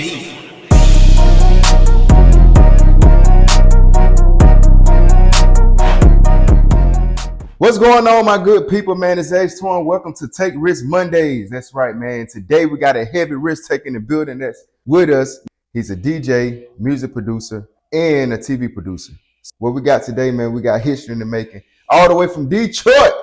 beat. What's going on, my good people, man? It's H-Torn. Welcome to Take Risk Mondays. That's right, man. Today we got a heavy risk taking the building that's with us. He's a DJ, music producer, and a TV producer. What we got today, man, we got history in the making. All the way from Detroit.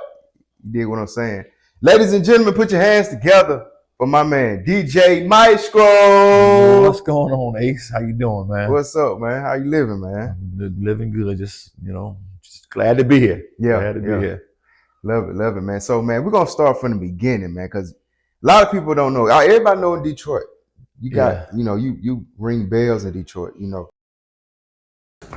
You dig what I'm saying? Ladies and gentlemen, put your hands together for my man, DJ Maestro. What's going on, Ace? How you doing, man? What's up, man? How you living, man? Living good. Just glad to be here. Yeah, glad to be here. Love it, man. So, man, we're gonna start from the beginning, man, because a lot of people don't know. Everybody know in Detroit. You got, you ring bells in Detroit,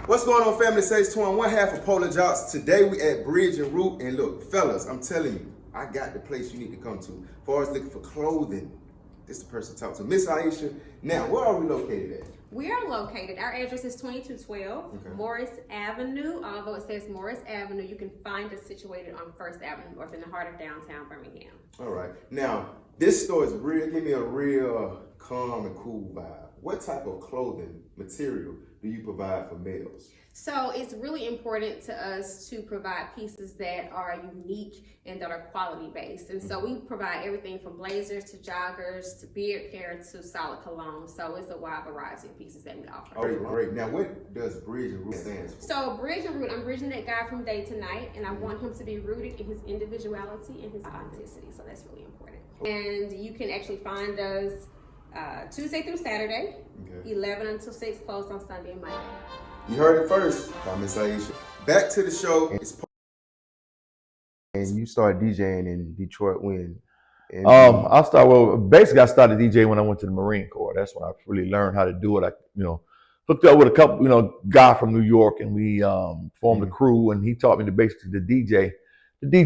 What's going on, family? Says Torn, one half of Polar Jocks. Today we at Bridge and Root, and look, fellas, I'm telling you, I got the place you need to come to. As far as looking for clothing, this is the person to talk to. Miss Aisha. Now, where are we located at? We are located, our address is 2212 Morris Avenue. Although it says Morris Avenue, you can find us situated on First Avenue North in the heart of downtown Birmingham. All right. Now, this store is real, give me a real calm and cool vibe. What type of clothing material do you provide for males? So it's really important to us to provide pieces that are unique and that are quality based. And so we provide everything from blazers to joggers to beard care to solid cologne. So it's a wide variety of pieces that we offer. Oh, great. Now, what does Bridge and Root stand for? So Bridge and Root, I'm bridging that guy from day to night, and I want him to be rooted in his individuality and his authenticity. So that's really important. And you can actually find us Tuesday through Saturday, 11 until 6, closed on Sunday and Monday. You heard it first by Miss Aisha. Back to the show. And you started DJing in Detroit when? I started DJing when I went to the Marine Corps. That's when I really learned how to do it. I, hooked up with a couple, guy from New York, and we formed a crew, and he taught me the DJ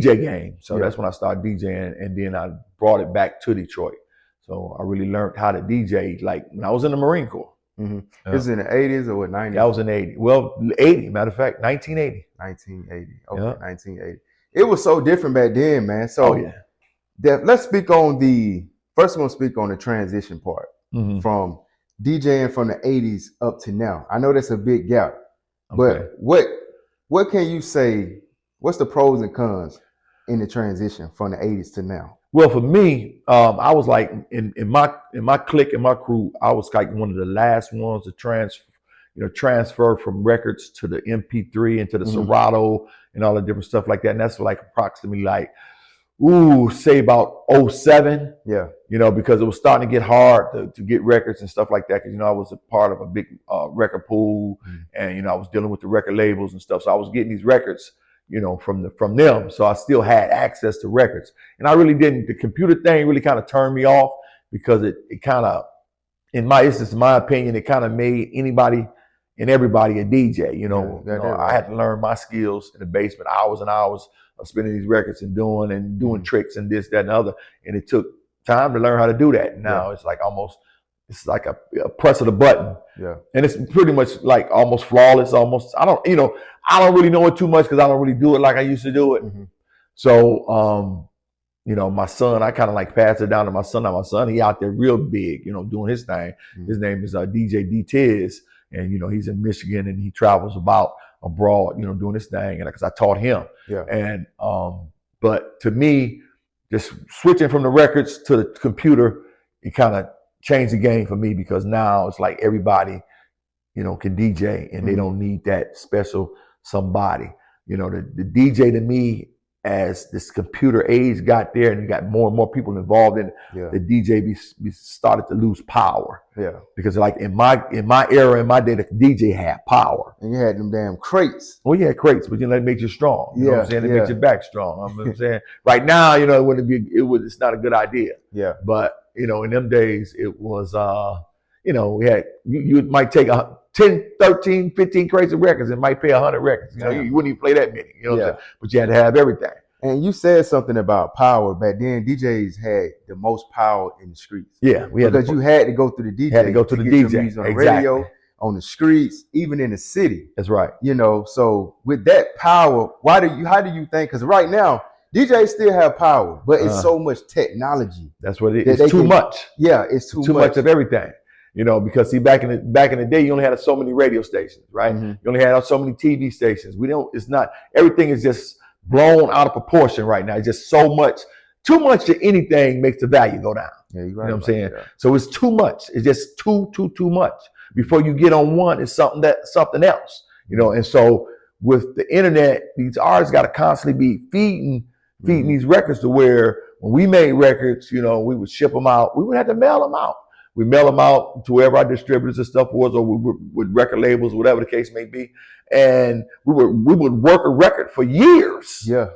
game. So that's when I started DJing, and then I brought it back to Detroit. So I really learned how to DJ like when I was in the Marine Corps. This is in the 80s or what, 90s? That was in 80. Well, 80, matter of fact, 1980. 1980. Okay, 1980. It was so different back then, man. So let's speak on first we're going to speak on the transition part from DJing from the 80s up to now. I know that's a big gap, but what can you say, what's the pros and cons in the transition from the 80s to now? Well, for me, I was like in my clique and my crew, I was like one of the last ones to transfer from records to the MP3 and to the Serato and all the different stuff like that. And that's like approximately say about 07. Yeah. Because it was starting to get hard to get records and stuff like that. Because, I was a part of a big record pool and, I was dealing with the record labels and stuff. So I was getting these records from them. So I still had access to records. And I really didn't, the computer thing really kind of turned me off because it kind of, in my opinion, it kind of made anybody and everybody a DJ. I had to learn my skills in the basement, hours and hours of spinning these records and doing tricks and this, that, and the other. And it took time to learn how to do that. Now it's like a press of the button. Yeah. And it's pretty much like almost flawless, I don't really know it too much because I don't really do it like I used to do it. So, my son, I kind of like passed it down to my son. Now my son, he out there real big, doing his thing. His name is DJ D Tiz, and, he's in Michigan and he travels about abroad, doing his thing. And because I taught him. Yeah. And, but to me, just switching from the records to the computer, it kind of changed the game for me because now it's like everybody, can DJ and they don't need that special somebody. The DJ to me, as this computer age got there and you got more and more people involved in it, the DJ started to lose power. Yeah. Because like in my era, in my day, the DJ had power. And you had them damn crates. Well, you had crates, but it makes you strong. You know what I'm saying? It makes your back strong. You know what I'm saying? Right now, it's not a good idea. Yeah. But, in them days, it was, we had, you might take 10, 13, 15 crates of records and might pay 100 records. You wouldn't even play that many, but you had to have everything. And you said something about power. Back then, DJs had the most power in the streets. Yeah. Because you had to go through the DJ. Had to go to the DJ. On the radio, on the streets, even in the city. That's right. So with that power, how do you think? Because right now, DJs still have power, but it's so much technology. That's what it is. It's too much. Yeah, it's too much of everything. because see, back in the day, you only had so many radio stations, right? Mm-hmm. You only had so many TV stations. It's not, everything is just blown out of proportion right now. It's just so much, too much of anything makes the value go down. Yeah, you're right. You know what I'm about saying? that. So it's too much. It's just too much. Before you get on one, it's something else, And so with the internet, these artists got to constantly be feeding these records to where when we made records, we would ship them out. We would have to mail them out. We mail them out to wherever our distributors and stuff was, or we would, with record labels, whatever the case may be. And we would work a record for years. Yeah.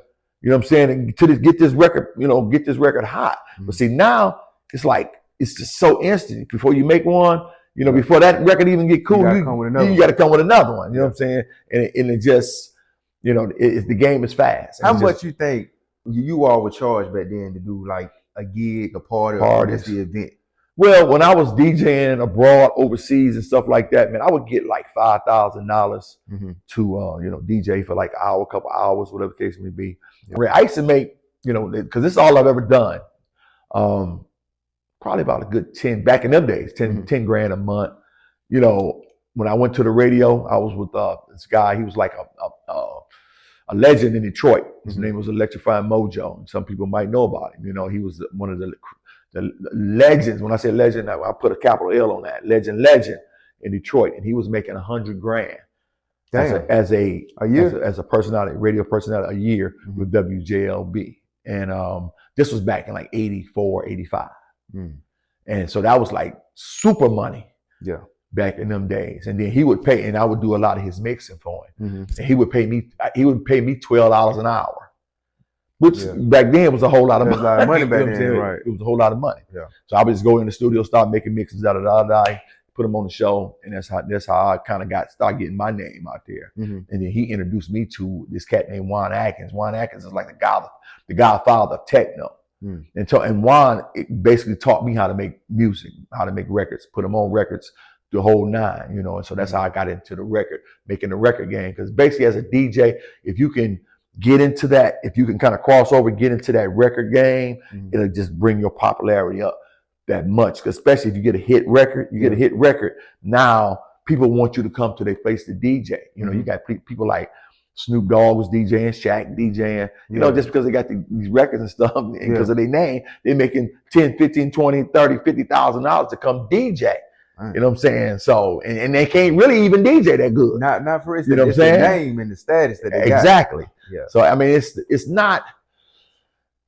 You know what I'm saying? And to get this record, get this record hot. Mm-hmm. But see, now it's like, it's just so instant. Before you make one, before that record even get cool, you got to come with another one. You know what I'm saying? And it just, the game is fast. How much you think you all would charge back then to do like a gig, a party, or just the event? Well, when I was DJing abroad, overseas and stuff like that, man, I would get like $5,000 to, DJ for like an hour, couple hours, whatever the case may be. Yeah. I used to make, because this is all I've ever done. Probably about a good 10, back in them days, 10 grand a month. When I went to the radio, I was with this guy. He was like a legend in Detroit. His name was Electrifying Mojo. And some people might know about him. He was one of the legends. When I say legend, I put a capital L on that. Legend in Detroit. And he was making 100 grand as a year, as a personality, radio personality, a year with WJLB. And this was back in like 84, 85. And so that was like super money. Yeah. Back in them days. And then he would pay, and I would do a lot of his mixing for him. And he would pay me $12 an hour. Which back then was a whole lot of money. A lot of money back then, right? It was a whole lot of money. Yeah. So I would just go in the studio, start making mixes, put them on the show, and that's how I kind of started getting my name out there. And then he introduced me to this cat named Juan Atkins. Juan Atkins is like the godfather of techno. And Juan basically taught me how to make music, how to make records, put them on records, the whole nine, and so that's how I got into making the record game. Because basically as a DJ, if you can get into that, if you can kind of cross over, get into that record game, it'll just bring your popularity up that much. Because especially if you get a hit record, now people want you to come to their place to DJ. You got people like Snoop Dogg was DJing, Shaq DJing, just because they got these records and stuff, and because of their name, they're making 10, 15, 20, 30, $50,000 to come DJ. You know what I'm saying? So, and they can't really even DJ that good. Not for instance, it's the name and the status that they got. Exactly. Yeah. So, I mean, it's not,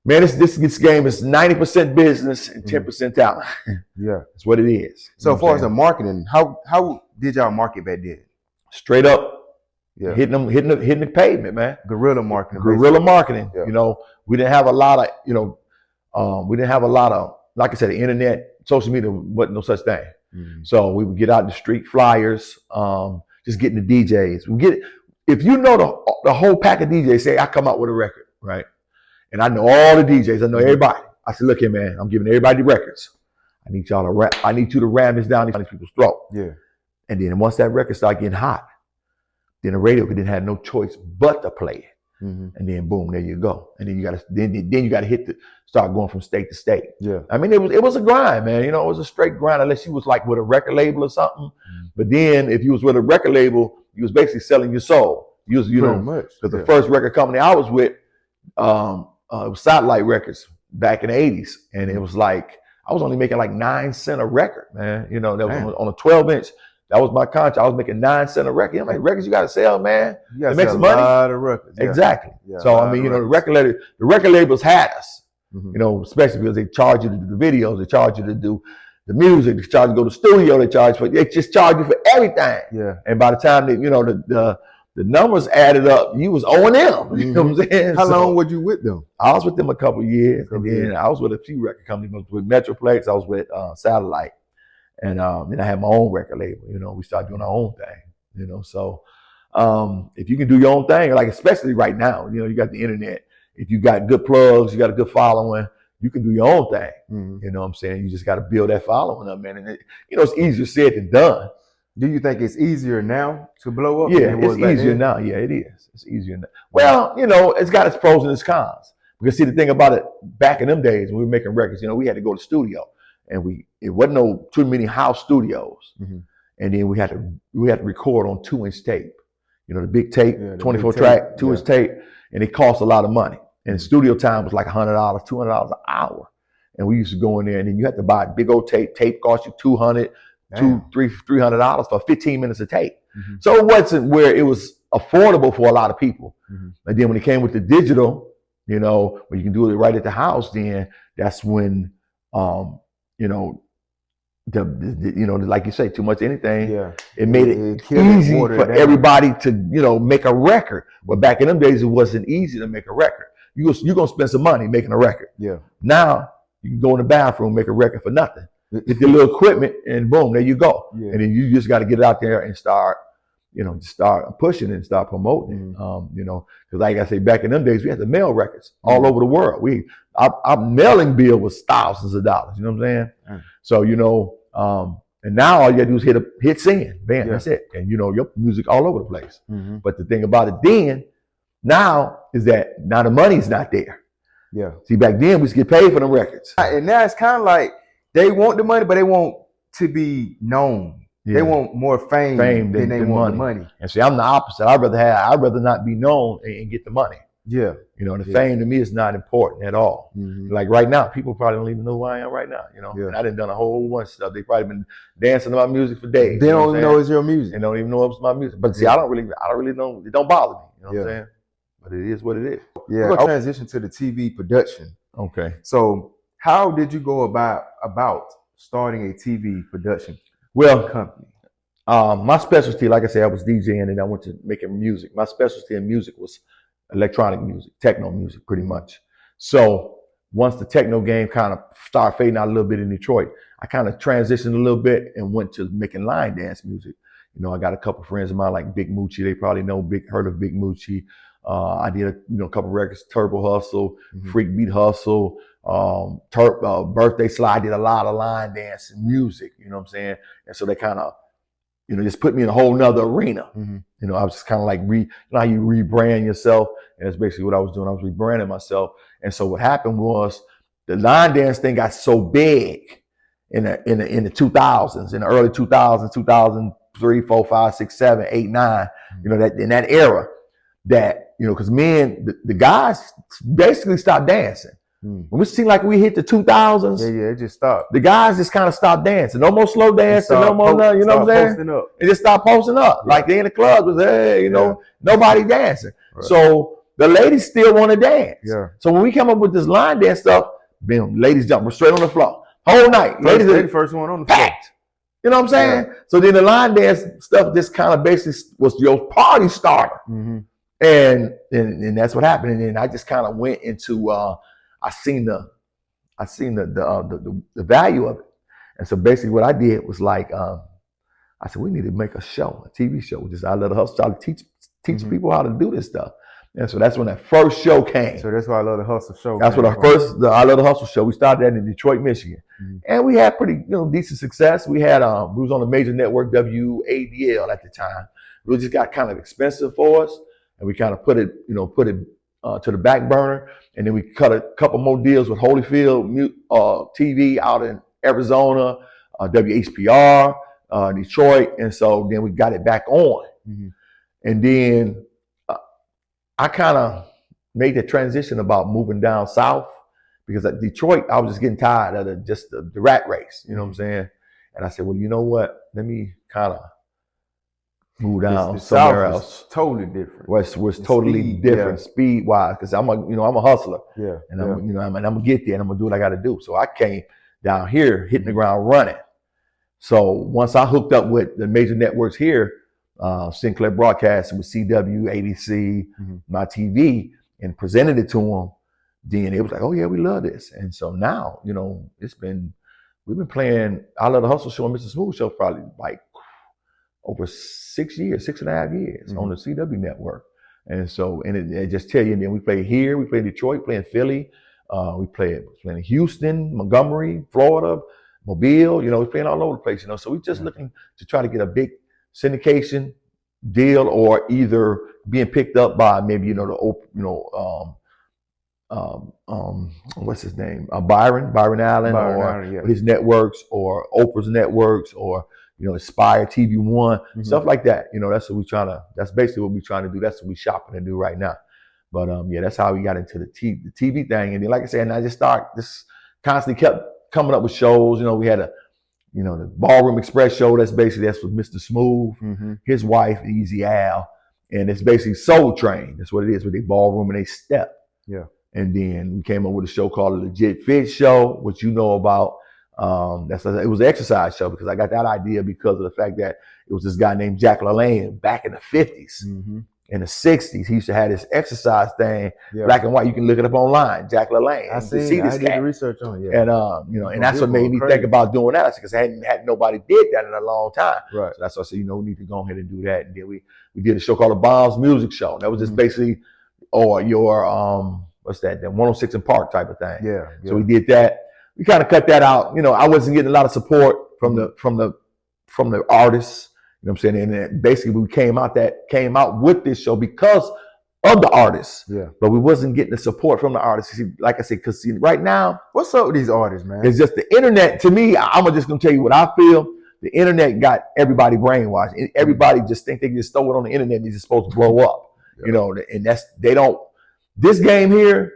man, this game is 90% business and 10% talent. Yeah. That's what it is. So, as far as the marketing, how did y'all market back then? Straight up, hitting the pavement, man. Guerrilla marketing. Yeah. We didn't have a lot of, like I said, the internet, social media wasn't no such thing. So we would get out the street flyers, just getting the DJs. If you know the whole pack of DJs, say I come out with a record, right? And I know all the DJs, I know everybody. I said, look here, man, I'm giving everybody the records. I need you to ram this down these people's throat. Yeah. And then once that record started getting hot, then the radio didn't have no choice but to play it. And then boom, there you go. And then you gotta start going from state to state. Yeah. I mean, it was a grind, man. It was a straight grind unless you was like with a record label or something. But then if you was with a record label, you was basically selling your soul. Because the first record company I was with, it was Satellite Records back in the 80s. And it was like, I was only making like 9 cents a record, man. That was on a 12-inch. That was my contract. I was making 9 cents a record. I'm like, records you got to sell, man. You got to sell a lot of records. Yeah. Exactly. Yeah, so, I mean, the record labels had us, especially because they charge you to do the videos. They charge you to do the music. They charge you to go to the studio. They just charge you for everything. Yeah. And by the time that, the numbers added up, you was owing them. You know what I'm saying? How long were you with them? I was with them a couple of years. And then I was with a few record companies. I was with Metroplex. I was with Satellite. And then I had my own record label, we started doing our own thing, so if you can do your own thing, like especially right now, you got the internet, if you got good plugs, you got a good following, you can do your own thing. You know what I'm saying? You just got to build that following up, man. And it's easier said than done. Do you think it's easier now to blow up? Yeah, it's easier now. Yeah, it is. It's easier now. Well, it's got its pros and its cons. Because see, the thing about it, back in them days when we were making records, we had to go to the studio. and it wasn't no too many house studios. Mm-hmm. And then we had to record on 2-inch tape. You know, the big tape, Yeah, the 24 big track, tape, 2-inch tape, and it cost a lot of money. And studio time was like $100, $200 an hour. And we used to go in there, and then you had to buy big old tape. Tape cost you $200, $300 for 15 minutes of tape. Mm-hmm. So it wasn't where it was affordable for a lot of people. Mm-hmm. And then when it came with the digital, you know, when you can do it right at the house, then that's when, you know, you know, like you say, too much anything. Yeah. It made it easy for everybody to, you know, make a record. But back in them days, it wasn't easy to make a record. You're gonna spend some money making a record. Yeah. Now you can go in the bathroom, make a record for nothing. Get the little equipment, and boom, there you go. Yeah. And then you just got to get it out there and start, you know, start pushing and start promoting. Mm-hmm. You know, because like I say, back in them days, we had to mail records all over the world. Our mailing bill was thousands of dollars. You know what I'm saying? Mm-hmm. So you know, and now all you got to do is hit send, bam, that's it, and you know your music all over the place. Mm-hmm. But the thing about it then, now is that now the money's not there. Yeah. See, back then we used to get paid for them records, and now it's kind of like they want the money, but they want to be known. Yeah. They want more fame than they want the money. And see, I'm the opposite. I'd rather not be known and get the money. Yeah. You know, the fame to me is not important at all. Mm-hmm. Like right now, people probably don't even know who I am right now. You know, and I done a whole bunch of stuff. They probably been dancing to my music for days. They don't even know it's your music. They don't even know it's my music. But see, I don't really know. It don't bother me. You know what I'm saying? But it is what it is. Yeah. I'll transition to the TV production. Okay. So how did you go about starting a TV production company? My specialty, like I said, I was DJing and I went to making music. My specialty in music was electronic music, techno music, pretty much. So once the techno game kind of started fading out a little bit in Detroit, I kind of transitioned a little bit and went to making line dance music. You know, I got a couple friends of mine like Big Moochie. They probably heard of Big Moochie. I did a couple records, Turbo Hustle, Freak Beat Hustle, Birthday Slide. I did a lot of line dance music, you know what I'm saying? And so they kind of, you know, just put me in a whole nother arena. Mm-hmm. You know, I was just kind of like, you know how you rebrand yourself? And that's basically what I was doing. I was rebranding myself. And so what happened was the line dance thing got so big in the 2000s, in the early 2000s, 2003, 4, 5, 6, 7, 8, 9, you know, that in that era that, you know, because the guys basically stopped dancing. When it seemed like we hit the 2000s, it just stopped. The guys just kind of stopped dancing. No more slow dancing, no more nothing. You know what I'm saying? It just stopped posting up. Yeah. Like they in the club was, hey, you know, nobody dancing. Right. So the ladies still want to dance. Yeah. So when we come up with this line dance stuff, boom, ladies jumping straight on the floor whole night. Ladies are the first one on the floor. You know what I'm saying? Yeah. So then the line dance stuff just kind of basically was your party starter. Mm-hmm. And that's what happened. And then I just kind of went into I seen the value of it. And so basically what I did was like, I said, we need to make a show, a TV show. Just I let the hustle, try to teach people how to do this stuff. And so that's when that first show came. So that's why I Love the Hustle show. That's what the I Love the Hustle show. We started that in Detroit, Michigan. Mm-hmm. And we had pretty, decent success. We had, we was on a major network, WADL at the time. It just got kind of expensive for us. And we kind of put it to the back burner, and then we cut a couple more deals with Holyfield TV out in Arizona, WHPR, Detroit, and so then we got it back on. Mm-hmm. And then I kind of made the transition about moving down south because at Detroit I was just getting tired of the rat race, you know what I'm saying? And I said, well, you know what? Let me kind of move down somewhere else. Totally different. Was totally different speed wise because I'm a hustler. Yeah. And I'm gonna get there and I'm gonna do what I gotta do. So I came down here hitting the ground running. So once I hooked up with the major networks here, Sinclair Broadcasting with CW, ADC, my TV, and presented it to them, then it was like, oh yeah, we love this. And so now, we've been playing I Love the Hustle show and Mr. Smooth show probably like over 6 years, 6.5 years on the CW network. And so, it just tell you, and then we play here, we play in Detroit, play in Philly, we play in Houston, Montgomery, Florida, Mobile, we're playing all over the place, So we're just looking to try to get a big syndication deal or either being picked up by maybe, what's his name? Byron Allen, Byron Allen, his networks, or Oprah's networks, or Aspire TV One, stuff like that. That's what that's basically what we're trying to do. That's what we're shopping to do right now. But that's how we got into the TV thing. And then, like I said, and I just constantly kept coming up with shows. We had the Ballroom Express show. That's with Mr. Smooth, his wife, Easy Al. And it's basically Soul Train. That's what it is, with a ballroom and a step. Yeah. And then we came up with a show called The Legit Fit Show, which you know about. It was an exercise show, because I got that idea because of the fact that it was this guy named Jack LaLanne back in the 50s. In the 60s, he used to have this exercise thing, black and white. You can look it up online, Jack LaLanne. I did the research on it. And and that's what made me think about doing that, because I hadn't nobody did that in a long time. Right. So that's why I said, we need to go ahead and do that. And then we did a show called The Bombs Music Show. That was just basically, or your what's that? The 106 in Park type of thing. Yeah. So we did that. We kind of cut that out. I wasn't getting a lot of support from the artists. You know what I'm saying? And then basically we came out with this show because of the artists. Yeah. But we wasn't getting the support from the artists. See, like I said, because right now, what's up with these artists, man? It's just the internet. To me, I'm just gonna tell you what I feel. The internet got everybody brainwashed. Everybody just think they can just throw it on the internet and it's just supposed to blow up. Yeah. And they don't. This game here,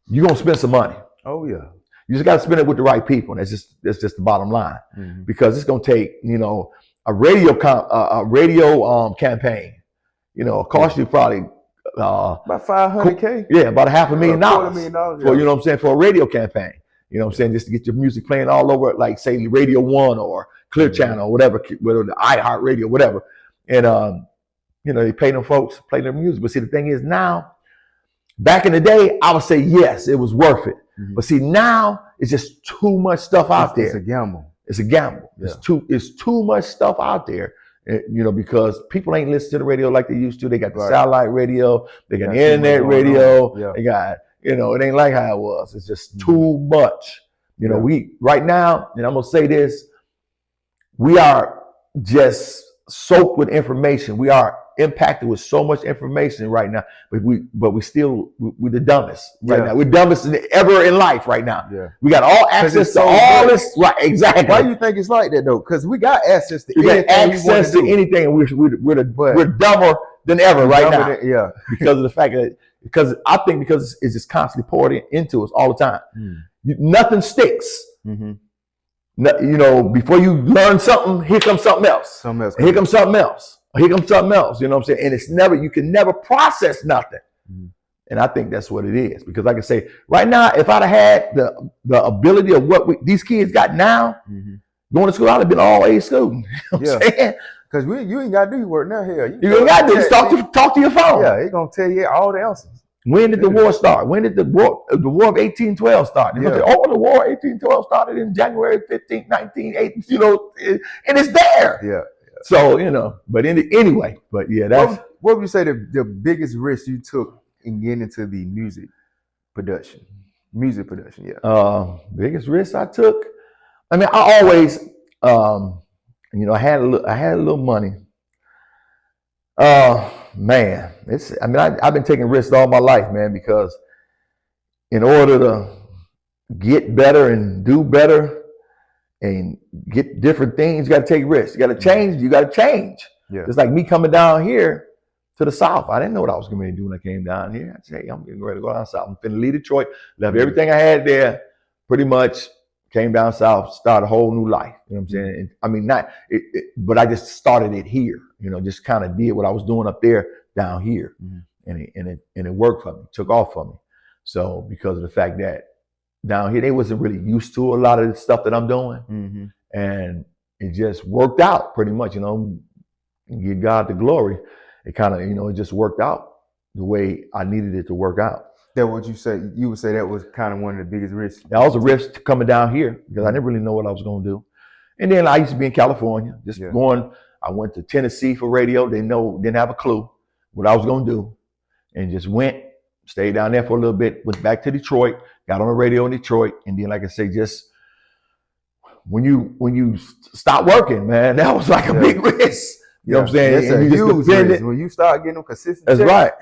you're gonna spend some money. Oh yeah. You just gotta spend it with the right people. And that's just the bottom line. Because it's gonna take, a radio campaign, cost you probably about $500K. Yeah, about $500,000 $250,000 for, you know what I'm saying, for a radio campaign. You know what I'm saying, just to get your music playing all over, like say Radio One or Clear Channel or whatever, whether the iHeart Radio, whatever. And they pay them folks, play their music. But see, the thing is now, back in the day, I would say yes, it was worth it. But see, now it's just too much stuff out there. It's a gamble. It's a gamble. Yeah. It's too much stuff out there, because people ain't listening to the radio like they used to. They got the satellite radio, they got the internet radio, they got, it ain't like how it was. It's just too much. We right now, and I'm gonna say this, we are just soaked with information. We are impacted with so much information right now, but we're the dumbest right now. We're dumbest ever in life right now. Yeah. We got all access to all this. Right, exactly. Why do you think it's like that though? Because we got access to anything. We're dumber than ever right now. Because of the fact that because it's just constantly poured into us all the time. Nothing sticks. Before you learn something, here comes something else. Here comes something else. Here comes something else. You know what I'm saying? And you can never process nothing. And I think that's what it is. Because like I say, right now, if I'd have had the ability of what these kids got now, going to school, I'd have been all A student. You know what I'm saying? Because you ain't got to do your work now here. You ain't got to just talk to your phone. Yeah, it's going to tell you all the answers. When did the war start? When did the war of 1812 start? They're gonna say, the war of 1812 started in January 15th, 1980, and it's there. Yeah. So, but anyway, that's... What would you say the biggest risk you took in getting into the music production, yeah? Biggest risk I took? I mean, I always, I had a little money. Man, I've been taking risks all my life, man, because in order to get better and do better and get different things, you got to take risks. You got to change. Yeah. It's like me coming down here to the South. I didn't know what I was going to do when I came down here. I said, hey, I'm getting ready to go down South. I'm finna leave Detroit, left everything I had there, pretty much came down South, started a whole new life. You know what I'm saying? But I just started it here. Just kind of did what I was doing up there down here, and it worked for me, took off for me. So because of the fact that down here they wasn't really used to a lot of the stuff that I'm doing, and it just worked out pretty much. Give God the glory. It kind of it just worked out the way I needed it to work out. That what you say? You would say that was kind of one of the biggest risks. That was a risk coming down here because I didn't really know what I was going to do. And then I used to be in California, going. I went to Tennessee for radio. Didn't have a clue what I was going to do, and just went, stayed down there for a little bit. Went back to Detroit, got on the radio in Detroit, and then, like I say, just when you stop working, man, that was like a big risk. You know what I'm saying? It's a huge risk when you start getting them consistent. That's checks. right.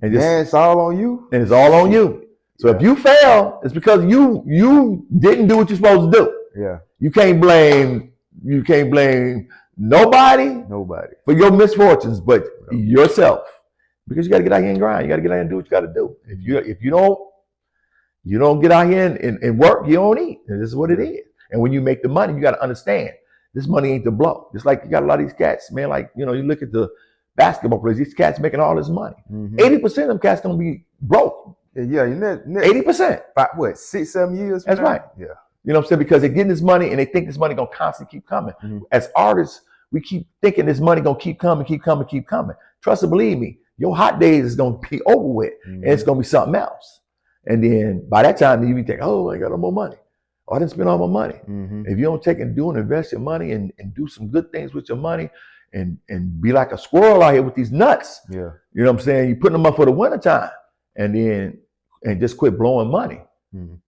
And just, yeah, it's all on you. and it's all on you. So if you fail, it's because you didn't do what you're supposed to do. Yeah. You can't blame nobody for your misfortunes, but yourself. Because you got to get out here and grind. You got to get out here and do what you got to do. If you don't get out here and work, you don't eat. And this is what it is. And when you make the money, you got to understand this money ain't the blow. Just like you got a lot of these cats, man. Like, you look at the basketball players. These cats making all this money. 80% of them cats gonna be broke. Yeah, 80%. What, 6-7 years? That's right. Yeah. You know what I'm saying? Because they're getting this money and they think this money gonna constantly keep coming. As artists, we keep thinking this money gonna keep coming. Trust and believe me, your hot days is gonna be over with, and it's gonna be something else. And then by that time, you think, oh, I got no more money. Oh, I didn't spend all my money. If you don't take and do and invest your money and do some good things with your money and be like a squirrel out here with these nuts, yeah, you know what I'm saying? You putting them up for the winter time and just quit blowing money.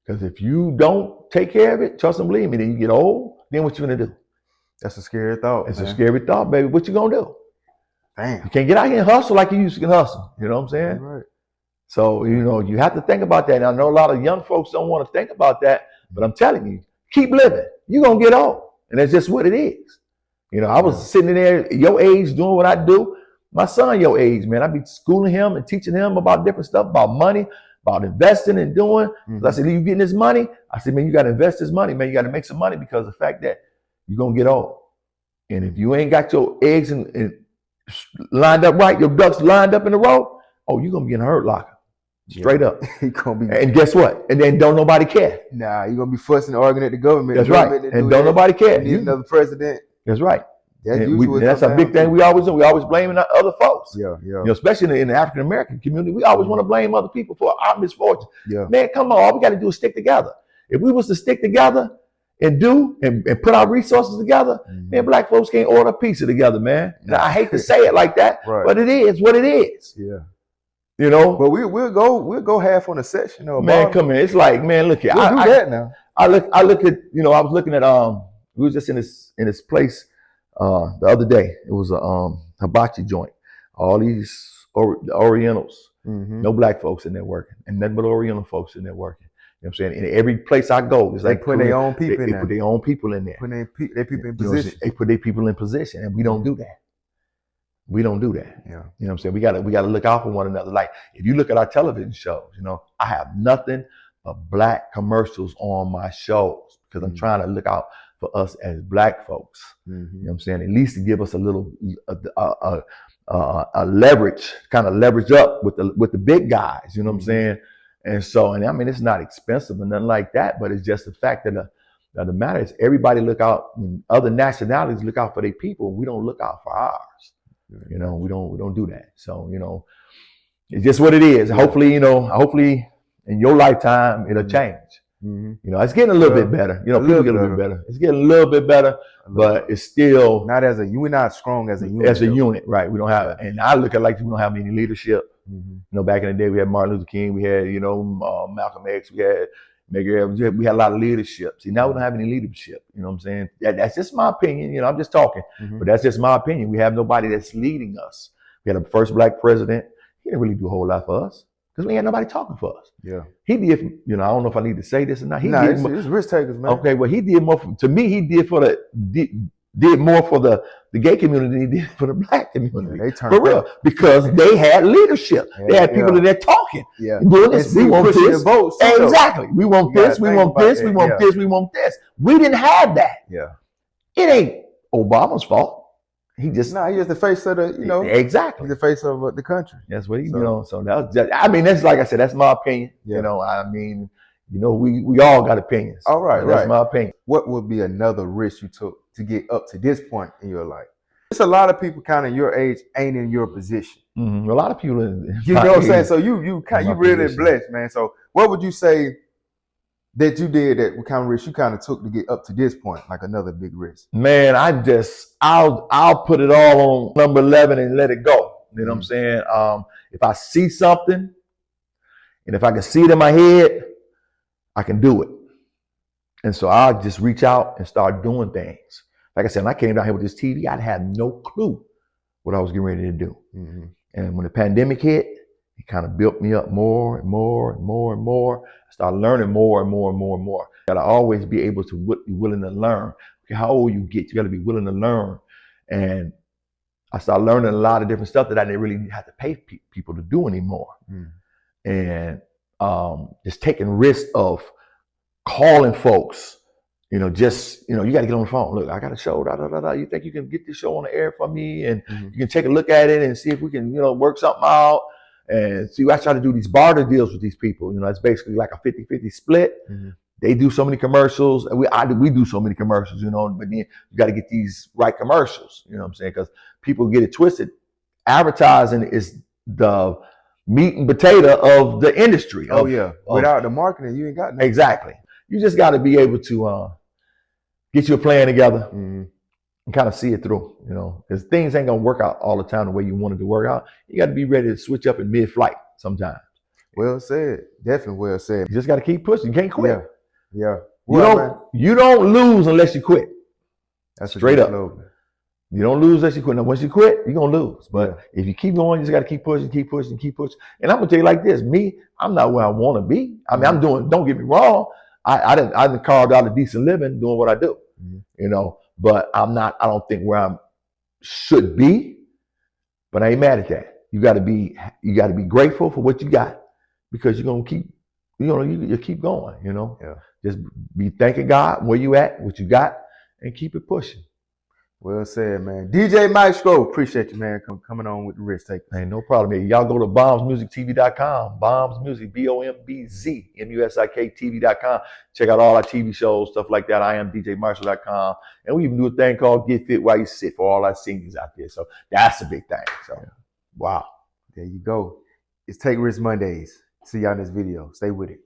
Because if you don't take care of it, trust and believe me, then you get old, then what you gonna do? That's a scary thought. It's a scary thought, baby. What you gonna do? Damn. You can't get out here and hustle like you used to hustle. You know what I'm saying? Right. So, you have to think about that. And I know a lot of young folks don't want to think about that, but I'm telling you, keep living. You're going to get old. And that's just what it is. I was sitting there your age doing what I do. My son your age, man. I be schooling him and teaching him about different stuff, about money, about investing and doing. I said, you getting this money? I said, man, you got to invest this money, man. You got to make some money because of the fact that you're going to get old. And if you ain't got your eggs and lined up right, your ducks lined up in a row, oh, you're going to be in a hurt locker. Straight up. And guess what? And then don't nobody care. Nah, you're going to be fussing and arguing at the government. That's right. And don't nobody care. You need another president. That's right. That's a big thing we always do. We always blaming other folks. Yeah. Especially in the African American community, we always want to blame other people for our misfortune. Yeah. Man, come on. All we got to do is stick together. If we was to stick together and put our resources together, man, black folks can't order a pizza together, man. And I hate to say it like that, but it is what it is. Yeah. But we'll go half on a section though. Man, come in. It's like, man, look here. We'll do that now. I look at, I was looking at we was just in this place the other day. It was a hibachi joint. All these Orientals, no black folks in there working, and nothing but Oriental folks in there working. You know what I'm saying? In every place I go, it's like put their own people in there. They put their own people in there. Put their people in position. They put their people in position, and we don't do that. We don't do that. Yeah. You know what I'm saying? We gotta look out for one another. Like if you look at our television shows, I have nothing but black commercials on my shows because I'm trying to look out for us as black folks. You know what I'm saying? At least to give us a little a leverage, kind of leverage up with the big guys. You know what I'm saying? And I mean, it's not expensive or nothing like that, but it's just the fact that the matter is everybody look out. When other nationalities look out for their people, we don't look out for ours. We don't do that. So, it's just what it is. Hopefully, hopefully in your lifetime, it'll change. It's getting a little bit better. People get a little bit better. It's getting a little bit better, but it's still not as we're not strong as a unit. As a unit, right? We don't have, and I look at it like we don't have any leadership. Back in the day, we had Martin Luther King, we had Malcolm X, we had Medgar Evers. We had a lot of leadership. See, now we don't have any leadership. You know what I'm saying? That's just my opinion. I'm just talking, but that's just my opinion. We have nobody that's leading us. We had a first black president. He didn't really do a whole lot for us because we had nobody talking for us. Yeah, he did. I don't know if I need to say this or not. It's risk takers, man. Okay, well, he did more. To me, he did did more for the gay community than he did for the black community. They turned for real up. Because they had leadership. They had people that they're talking. Yeah. Doing this. We want this. Votes, exactly. We want this. We want this. We want this. We want this. We didn't have that. Yeah. It ain't Obama's fault. He just he's the face of the, exactly. He's the face of the country. That's what so that was just, I mean, that's like I said, that's my opinion. Yeah. We all got opinions. All right, That's my opinion. What would be another risk you took to get up to this point in your life? It's a lot of people kind of your age ain't in your position. A lot of people, you know what I'm saying? So you really position. Blessed, man. So what would you say that you did that what kind of risk you kind of took to get up to this point, like another big risk? Man, I'll put it all on number 11 and let it go. You know what I'm saying? If I see something and if I can see it in my head, I can do it. And so I'll just reach out and start doing things. Like I said, when I came down here with this TV, I'd have no clue what I was getting ready to do. And when the pandemic hit, kind of built me up more and more and more and more. I started learning more and more and more and more. You gotta always be able to be willing to learn. Okay, how old you get, you gotta be willing to learn. And I started learning a lot of different stuff that I didn't really have to pay people to do anymore. And just taking risks of calling folks, you know, just, you know, you got to get on the phone. Look, I got a show, da, da, da, da. You think you can get this show on the air for me? And you can take a look at it and see if we can, you know, work something out. And see, I try to do these barter deals with these people. You know, it's basically like a 50-50 split. They do so many commercials. We do so many commercials, you know, but then you got to get these right commercials, you know what I'm saying? Because people get it twisted. Advertising is the meat and potato of the industry. Without the marketing, you ain't got nothing. Exactly. You just got to be able to get your plan together and kind of see it through, you know, because things ain't going to work out all the time the way you want it to work out. You got to be ready to switch up in mid-flight sometimes. Well said. Definitely well said. You just got to keep pushing. You can't quit. Yeah. You don't lose unless you quit. That's straight up. Slogan. You don't lose unless you quit. Now, once you quit, you're going to lose. But if you keep going, you just got to keep pushing, keep pushing, keep pushing. And I'm going to tell you like this. Me, I'm not where I want to be. I mean, I'm doing, don't get me wrong. I didn't carved out a decent living doing what I do, you know, but I don't think where I should be, but I ain't mad at that. You got to be grateful for what you got, because you're going to keep, you know, you keep going, you know. Just be thanking God where you at, what you got, and keep it pushing. Well said, man. DJ Maestro, appreciate you, man, coming on with the risk taker. Hey, no problem. Hey, y'all go to bombsmusictv.com, Bombs Music, BOMBZMUSIK TV.com. Check out all our TV shows, stuff like that. I am DJMarshall.com. And we even do a thing called Get Fit While You Sit for all our singers out there. So that's a big thing. So, wow. There you go. It's Take Risk Mondays. See y'all in this video. Stay with it.